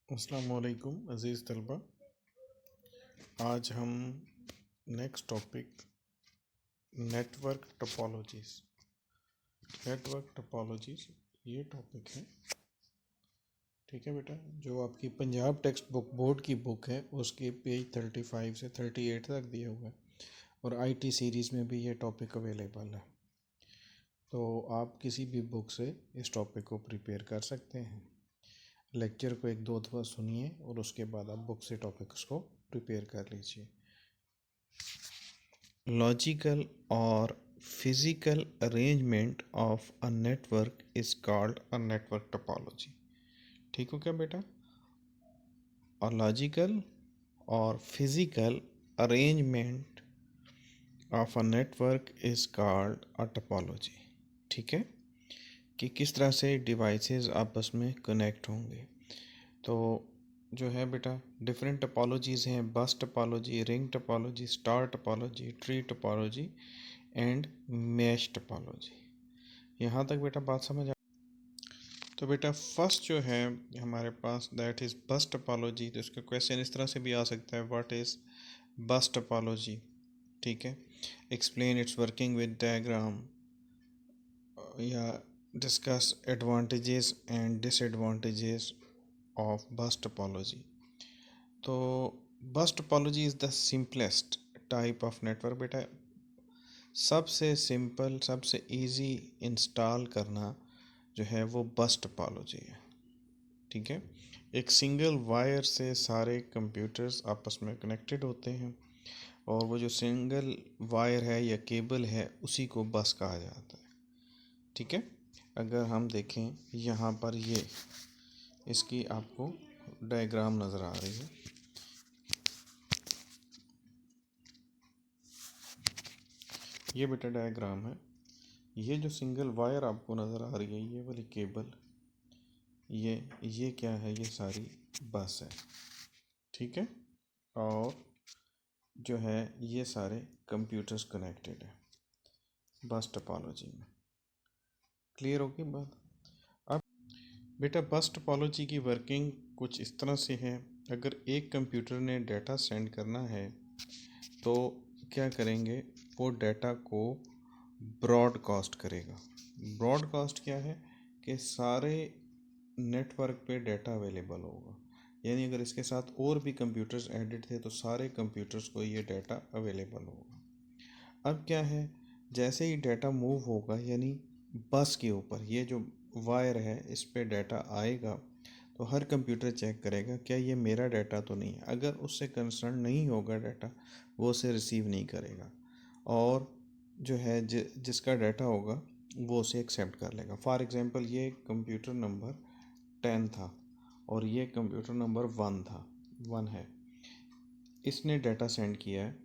अस्सलाम वालेकुम अज़ीज़ तलबा। आज हम नेक्स्ट टॉपिक नेटवर्क टोपोलॉजीज़ ये टॉपिक है। ठीक है बेटा, जो आपकी पंजाब टेक्स्ट बुक बोर्ड की बुक है उसके पेज 35 से 38 तक दिया हुआ है और आईटी सीरीज़ में भी ये टॉपिक अवेलेबल है। तो आप किसी भी बुक से इस टॉपिक को प्रिपेयर कर सकते हैं। लेक्चर को एक दो दफ़ा सुनिए और उसके बाद आप बुक से टॉपिक्स को प्रिपेयर कर लीजिए। लॉजिकल और physical arrangement of a network is called a network topology. ठीक हो क्या बेटा? और लॉजिकल और physical arrangement of a network is called a topology. ठीक है, कि किस तरह से डिवाइसेस आपस में कनेक्ट होंगे। तो जो है बेटा, डिफरेंट टोपोलॉजीज़ हैं: बस topology, ring topology, star topology, tree topology and mesh topology. यहाँ तक बेटा बात समझ आ। तो बेटा फर्स्ट जो है हमारे पास दैट इज़ बस टोपोलॉजी। तो इसका क्वेश्चन इस तरह से भी आ सकता है, व्हाट इज़ बस टोपोलॉजी। ठीक है, explain its working with diagram या discuss advantages and disadvantages of bus topology. तो bus topology is the simplest type of network बेटा। सबसे सिंपल, सबसे इजी इंस्टॉल करना जो है वो बस टोपोलॉजी है। ठीक है, एक सिंगल वायर से सारे कंप्यूटर्स आपस में कनेक्टेड होते हैं और वो जो सिंगल वायर है या केबल है उसी को बस कहा जाता है। ठीक है, अगर हम देखें यहाँ पर ये इसकी आपको डायग्राम नज़र आ रही है। ये बेटा डायग्राम है। ये जो सिंगल वायर आपको नज़र आ रही है, ये वाली केबल, ये क्या है? ये सारी बस है। ठीक है, और जो है ये सारे कंप्यूटर्स कनेक्टेड है बस टोपोलॉजी में। क्लियर होगी बात? अब बेटा बस टोपोलॉजी की वर्किंग कुछ इस तरह से है। अगर एक कंप्यूटर ने डाटा सेंड करना है तो क्या करेंगे, वो डाटा को ब्रॉडकास्ट करेगा। ब्रॉडकास्ट क्या है कि सारे नेटवर्क पे डाटा अवेलेबल होगा। यानी अगर इसके साथ और भी कंप्यूटर्स एडेड थे तो सारे कंप्यूटर्स को ये डाटा अवेलेबल होगा। अब क्या है, जैसे ही डाटा मूव होगा यानी बस के ऊपर ये जो वायर है इस पे डाटा आएगा तो हर कंप्यूटर चेक करेगा क्या ये मेरा डाटा तो नहीं है। अगर उससे कंसर्न नहीं होगा डाटा, वो उसे रिसीव नहीं करेगा और जो है जिसका डाटा होगा वो उसे एक्सेप्ट कर लेगा। फॉर एग्ज़ाम्पल ये कंप्यूटर नंबर 10 था और ये कंप्यूटर नंबर 1 है। इसने डाटा सेंड किया है,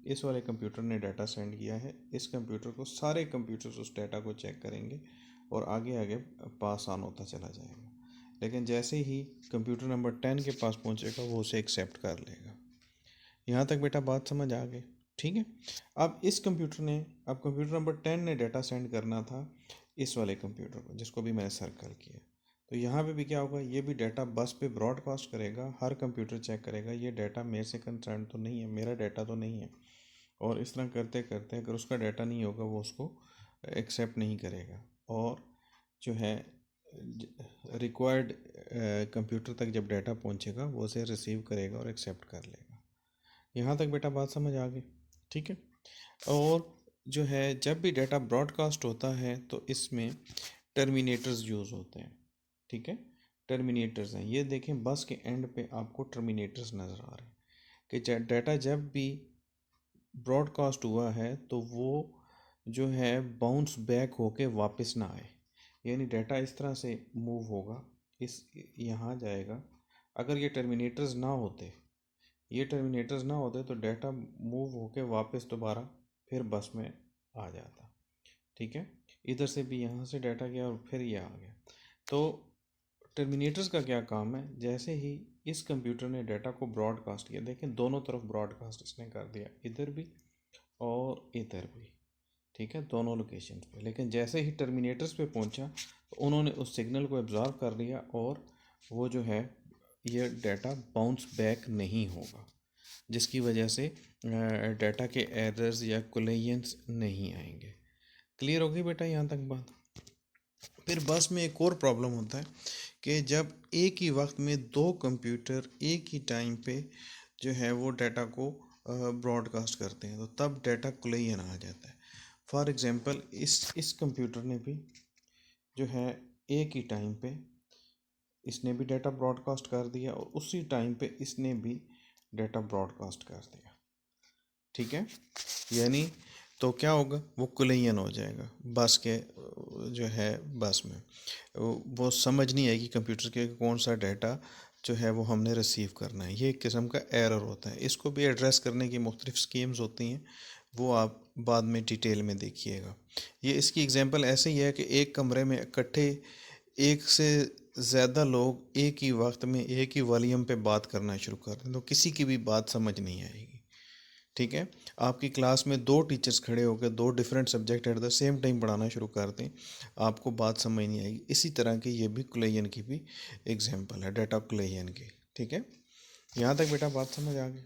इस वाले कंप्यूटर ने डाटा सेंड किया है। इस कंप्यूटर को सारे कंप्यूटर्स उस डाटा को चेक करेंगे और आगे आगे पास ऑन होता चला जाएगा। लेकिन जैसे ही कंप्यूटर नंबर 10 के पास पहुंचेगा वो उसे एक्सेप्ट कर लेगा। यहाँ तक बेटा बात समझ आ गई? ठीक है, अब कंप्यूटर नंबर 10 ने डाटा सेंड करना था इस वाले कंप्यूटर को जिसको भी मैंने सर्कल किया। तो यहाँ पे भी क्या होगा, ये भी डाटा बस पे ब्रॉडकास्ट करेगा, हर कंप्यूटर चेक करेगा ये डाटा मेरे से कंसर्न तो नहीं है, मेरा डाटा तो नहीं है। और इस तरह करते करते अगर उसका डाटा नहीं होगा वो उसको एक्सेप्ट नहीं करेगा और जो है रिक्वायर्ड कंप्यूटर तक जब डाटा पहुंचेगा वो उसे रिसीव करेगा और एक्सेप्ट कर लेगा। यहाँ तक बेटा बात समझ आ गई? ठीक है, और जो है जब भी डाटा ब्रॉडकास्ट होता है तो इसमें टर्मिनेटर्स यूज़ होते हैं। ठीक है, टर्मिनेटर्स हैं, ये देखें बस के एंड पे आपको टर्मिनेटर्स नज़र आ रहे हैं कि डाटा जब भी ब्रॉडकास्ट हुआ है तो वो जो है बाउंस बैक होके वापस ना आए। यानी डाटा इस तरह से मूव होगा, इस यहाँ जाएगा। अगर ये टर्मिनेटर्स ना होते तो डाटा मूव होके वापस दोबारा फिर बस में आ जाता। ठीक है, इधर से भी यहाँ से डाटा गया और फिर ये आ गया। तो टर्मिनेटर्स का क्या काम है, जैसे ही इस कंप्यूटर ने डाटा को ब्रॉडकास्ट किया, देखें दोनों तरफ ब्रॉडकास्ट इसने कर दिया, इधर भी और इधर भी। ठीक है, दोनों लोकेशन पे। लेकिन जैसे ही टर्मिनेटर्स पे पहुंचा तो उन्होंने उस सिग्नल को एब्जॉर्व कर लिया और वो जो है ये डाटा बाउंस बैक नहीं होगा, जिसकी वजह से डाटा के एरर्स या कोलिजन्स नहीं आएंगे। क्लियर होगी बेटा यहाँ तक बात? फिर बस में एक और प्रॉब्लम होता है कि जब एक ही वक्त में दो कंप्यूटर एक ही टाइम पे जो है वो डाटा को ब्रॉडकास्ट करते हैं, तो तब डाटा कोलिजन आ जाता है। फॉर एग्जांपल इस कंप्यूटर ने भी जो है एक ही टाइम पे इसने भी डाटा ब्रॉडकास्ट कर दिया और उसी टाइम पे इसने भी डाटा ब्रॉडकास्ट कर दिया, ठीक है। यानी तो क्या होगा, वो कोलिजन हो जाएगा बस के जो है बस में, वो समझ नहीं आएगी कंप्यूटर के कौन सा डाटा जो है वो हमने रिसीव करना है। ये एक किस्म का एरर होता है। इसको भी एड्रेस करने की मुख्तलिफ स्कीम्स होती हैं, वो आप बाद में डिटेल में देखिएगा। ये इसकी एग्जांपल ऐसे ही है कि एक कमरे में इकट्ठे एक से ज़्यादा लोग एक ही वक्त में एक ही वॉल्यूम पे बात करना शुरू कर दें तो किसी की भी बात समझ नहीं आएगी, ठीक है। आपकी क्लास में दो टीचर्स खड़े होकर दो different subject at the same time पढ़ाना शुरू कर दें, आपको बात समझ नहीं आएगी। इसी तरह की ये भी कोलिजन की भी एग्जांपल है, डाटा कोलिजन की, ठीक है। यहाँ तक बेटा बात समझ आ गई।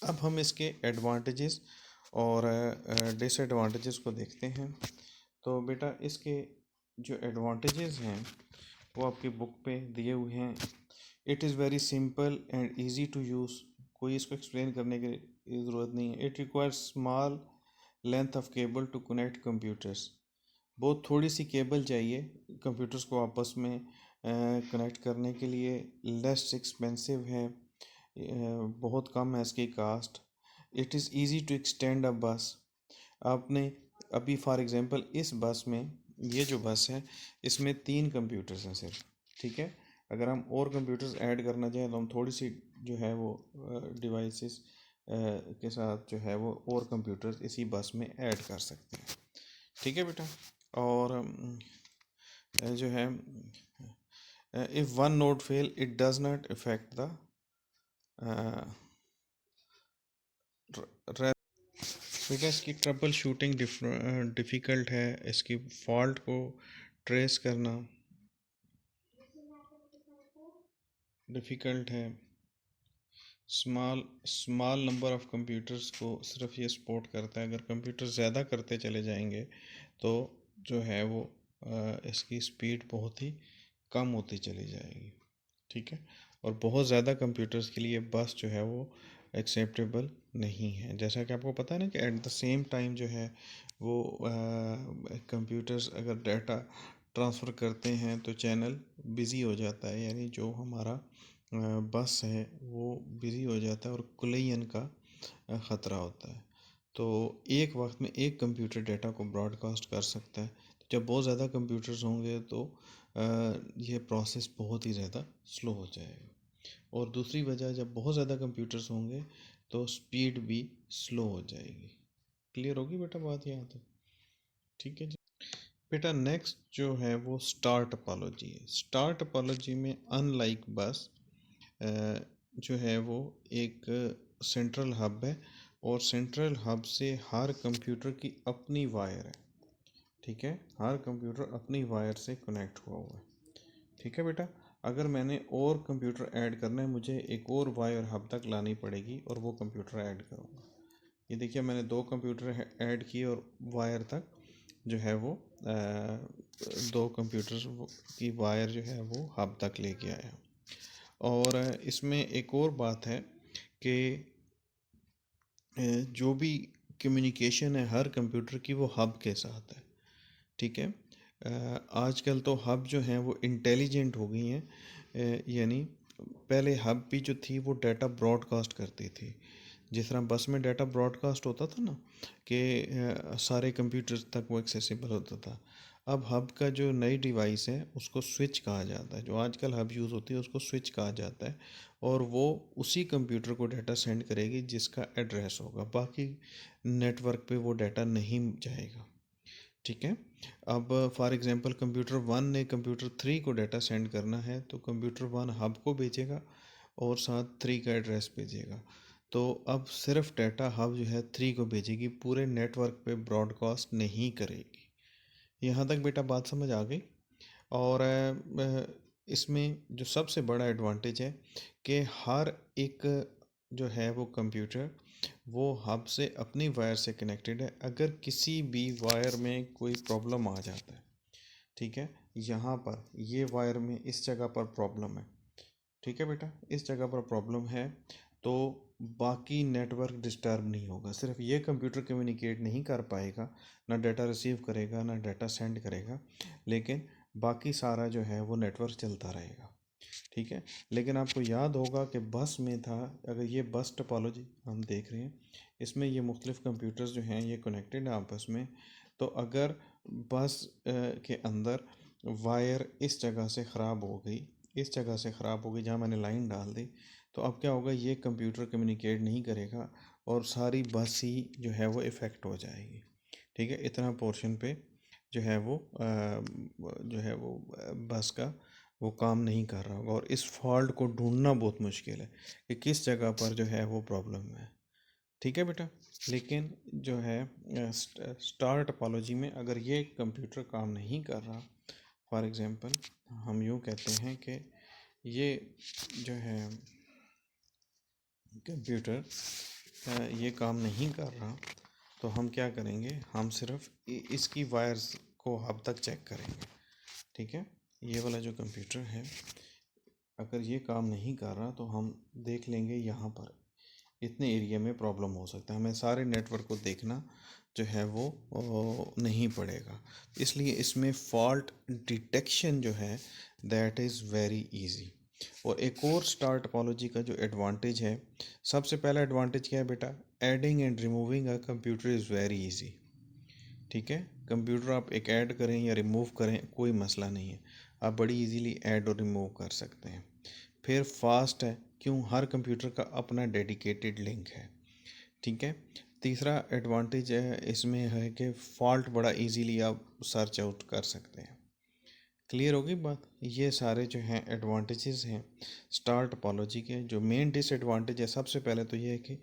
अब हम इसके एडवांटेजेस और डिसएडवांटेजेस को देखते हैं। तो बेटा इसके जो एडवांटेजेस हैं वो आपकी बुक पे दिए हुए हैं। It is very simple and easy to use, कोई इसको एक्सप्लेन करने की ज़रूरत नहीं है। It requires small length of cable to connect computers, बहुत थोड़ी सी केबल चाहिए कंप्यूटर्स को आपस में कनेक्ट करने के लिए। लेस एक्सपेंसिव है, बहुत कम है इसकी cost. It is easy to extend a bus, आपने अभी फॉर एग्जांपल इस बस में, ये जो बस है इसमें 3 कंप्यूटर्स हैं सिर्फ, ठीक है। अगर हम और कंप्यूटर्स ऐड करना चाहें तो हम थोड़ी सी जो है वो डिवाइसेस के साथ जो है वो और कंप्यूटर्स इसी बस में ऐड कर सकते हैं, ठीक है बेटा। और जो है if one node fail it does not effect the बेटा इसकी ट्रबल शूटिंग डिफ़िकल्ट है, इसकी फॉल्ट को ट्रेस करना डिफ़िकल्ट है। स्मॉल नंबर ऑफ़ कंप्यूटर्स को सिर्फ ये सपोर्ट करता है। अगर कंप्यूटर ज़्यादा करते चले जाएंगे तो जो है वो इसकी स्पीड बहुत ही कम होती चली जाएगी, ठीक है। और बहुत ज़्यादा कंप्यूटर्स के लिए बस जो है वो एक्सेप्टेबल नहीं है। जैसा कि आपको पता है ना कि एट द सेम टाइम जो है वो कंप्यूटर्स अगर डाटा ट्रांसफ़र करते हैं तो चैनल बिज़ी हो जाता है, यानी जो हमारा बस है वो बिज़ी हो जाता है और कोलिजन का ख़तरा होता है। तो एक वक्त में एक कंप्यूटर डाटा को ब्रॉडकास्ट कर सकता है। तो जब बहुत ज़्यादा कंप्यूटर्स होंगे तो ये प्रोसेस बहुत ही ज़्यादा स्लो हो जाएगा। और दूसरी वजह, जब बहुत ज़्यादा कंप्यूटर्स होंगे तो स्पीड भी स्लो हो जाएगी। क्लियर होगी बेटा बात यहाँ तक, ठीक है जी। बेटा नेक्स्ट जो है वो स्टार टोपोलॉजी है। स्टार टोपोलॉजी में अनलाइक बस जो है वो एक सेंट्रल हब है और सेंट्रल हब से हर कंप्यूटर की अपनी वायर है, ठीक है। हर कंप्यूटर अपनी वायर से कनेक्ट हुआ हुआ है, ठीक है बेटा। अगर मैंने और कंप्यूटर ऐड करना है मुझे एक और वायर हब तक लानी पड़ेगी और वो कंप्यूटर ऐड करूँगा। ये देखिए मैंने 2 कंप्यूटर ऐड किए और वायर तक जो है वो 2 कंप्यूटर्स की वायर जो है वो हब तक लेके आया। और इसमें एक और बात है कि जो भी कम्युनिकेशन है हर कंप्यूटर की वो हब के साथ है, ठीक है। आजकल तो हब जो हैं वो इंटेलिजेंट हो गई हैं, यानी पहले हब भी जो थी वो डाटा ब्रॉडकास्ट करती थी। जिस तरह बस में डाटा ब्रॉडकास्ट होता था ना कि सारे कंप्यूटर्स तक वो एक्सेसिबल होता था, अब हब का जो नई डिवाइस है उसको स्विच कहा जाता है। जो आजकल हब यूज़ होती है उसको स्विच कहा जाता है और वो उसी कंप्यूटर को डाटा सेंड करेगी जिसका एड्रेस होगा, बाकी नेटवर्क पे वो डाटा नहीं जाएगा, ठीक है। अब फॉर एग्जांपल कंप्यूटर 1 ने कंप्यूटर 3 को डाटा सेंड करना है तो कंप्यूटर 1 हब को भेजेगा और साथ 3 का एड्रेस भेजेगा। तो अब सिर्फ डाटा हब जो है 3 को भेजेगी, पूरे नेटवर्क पे ब्रॉडकास्ट नहीं करेगी। यहाँ तक बेटा बात समझ आ गई। और इसमें जो सबसे बड़ा एडवांटेज है कि हर एक जो है वो कंप्यूटर वो हब से अपनी वायर से कनेक्टेड है। अगर किसी भी वायर में कोई प्रॉब्लम आ जाता है, ठीक है, यहाँ पर ये वायर में इस जगह पर प्रॉब्लम है, ठीक है बेटा, इस जगह पर प्रॉब्लम है, तो बाकी नेटवर्क डिस्टर्ब नहीं होगा। सिर्फ ये कंप्यूटर कम्युनिकेट नहीं कर पाएगा, ना डाटा रिसीव करेगा ना डाटा सेंड करेगा, लेकिन बाकी सारा जो है वो नेटवर्क चलता रहेगा, ठीक है। लेकिन आपको याद होगा कि बस में था, अगर ये बस टोपोलॉजी हम देख रहे हैं, इसमें ये मुख्तलिफ़ कंप्यूटर्स जो हैं ये कनेक्टेड हैं आपस में। तो अगर बस के अंदर वायर इस जगह से ख़राब हो गई, इस जगह से ख़राब हो गई जहाँ मैंने लाइन डाल दी, तो अब क्या होगा, ये कंप्यूटर कम्युनिकेट नहीं करेगा और सारी बस ही जो है वो इफ़ेक्ट हो जाएगी, ठीक है। इतना पोर्शन पे जो है वो बस का वो काम नहीं कर रहा होगा, और इस फॉल्ट को ढूंढना बहुत मुश्किल है कि किस जगह पर जो है वो प्रॉब्लम है, ठीक है बेटा। लेकिन जो है स्टार टोपोलॉजी में अगर ये कंप्यूटर काम नहीं कर रहा, फॉर एग्ज़ाम्पल हम यूँ कहते हैं कि ये जो है कंप्यूटर ये काम नहीं कर रहा, तो हम क्या करेंगे, हम सिर्फ इसकी वायर्स को हब तक चेक करेंगे, ठीक है। ये वाला जो कंप्यूटर है अगर ये काम नहीं कर रहा तो हम देख लेंगे यहाँ पर इतने एरिया में प्रॉब्लम हो सकता है, हमें सारे नेटवर्क को देखना जो है वो नहीं पड़ेगा। इसलिए इसमें फॉल्ट डिटेक्शन जो है दैट इज़ वेरी इजी। और एक और स्टार टोपोलॉजी का जो एडवांटेज है, सबसे पहला एडवांटेज क्या है बेटा, adding and removing a computer is very easy, ठीक है। कंप्यूटर आप एक ऐड करें या रिमूव करें कोई मसला नहीं है, आप बड़ी इजीली ऐड और रिमूव कर सकते हैं। फिर फास्ट है, क्यों, हर कंप्यूटर का अपना डेडिकेटेड लिंक है, ठीक है। तीसरा एडवांटेज है इसमें है कि फॉल्ट बड़ा इजीली आप सर्च आउट कर सकते हैं। क्लियर होगी बात। ये सारे जो हैं एडवांटेजेस हैं स्टार टोपोलॉजी के। जो मेन डिसएडवांटेज है, सबसे पहले तो ये है कि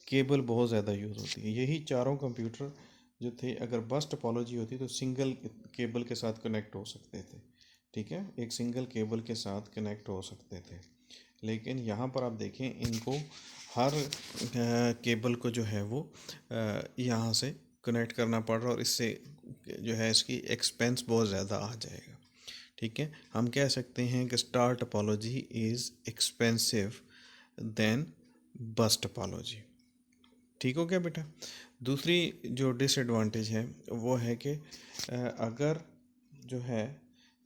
केबल बहुत ज़्यादा यूज़ होती है। यही चारों कंप्यूटर जो थे अगर बस टोपोलॉजी होती तो सिंगल केबल के साथ कनेक्ट हो सकते थे, ठीक है, एक सिंगल केबल के साथ कनेक्ट हो सकते थे। लेकिन यहाँ पर आप देखें इनको हर केबल को जो है वो यहाँ से कनेक्ट करना पड़ रहा, और इससे जो है इसकी एक्सपेंस बहुत ज़्यादा आ जाएगा, ठीक है। हम कह सकते हैं कि star topology is expensive than बस टोपोलॉजी, ठीक हो गया बेटा। दूसरी जो डिसएडवांटेज है वो है कि अगर जो है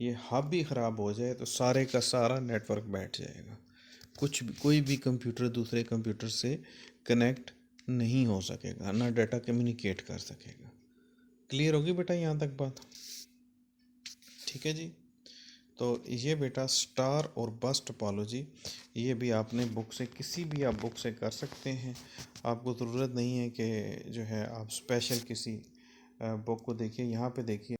ये हब भी ख़राब हो जाए तो सारे का सारा नेटवर्क बैठ जाएगा, कोई भी कंप्यूटर दूसरे कंप्यूटर से कनेक्ट नहीं हो सकेगा, ना डाटा कम्युनिकेट कर सकेगा। क्लियर होगी बेटा यहाँ तक बात, ठीक है जी। तो ये बेटा स्टार और बस टोपोलॉजी ये भी आपने बुक से, किसी भी आप बुक से कर सकते हैं, आपको ज़रूरत नहीं है कि जो है आप स्पेशल किसी बुक को देखिए। यहाँ पे देखिए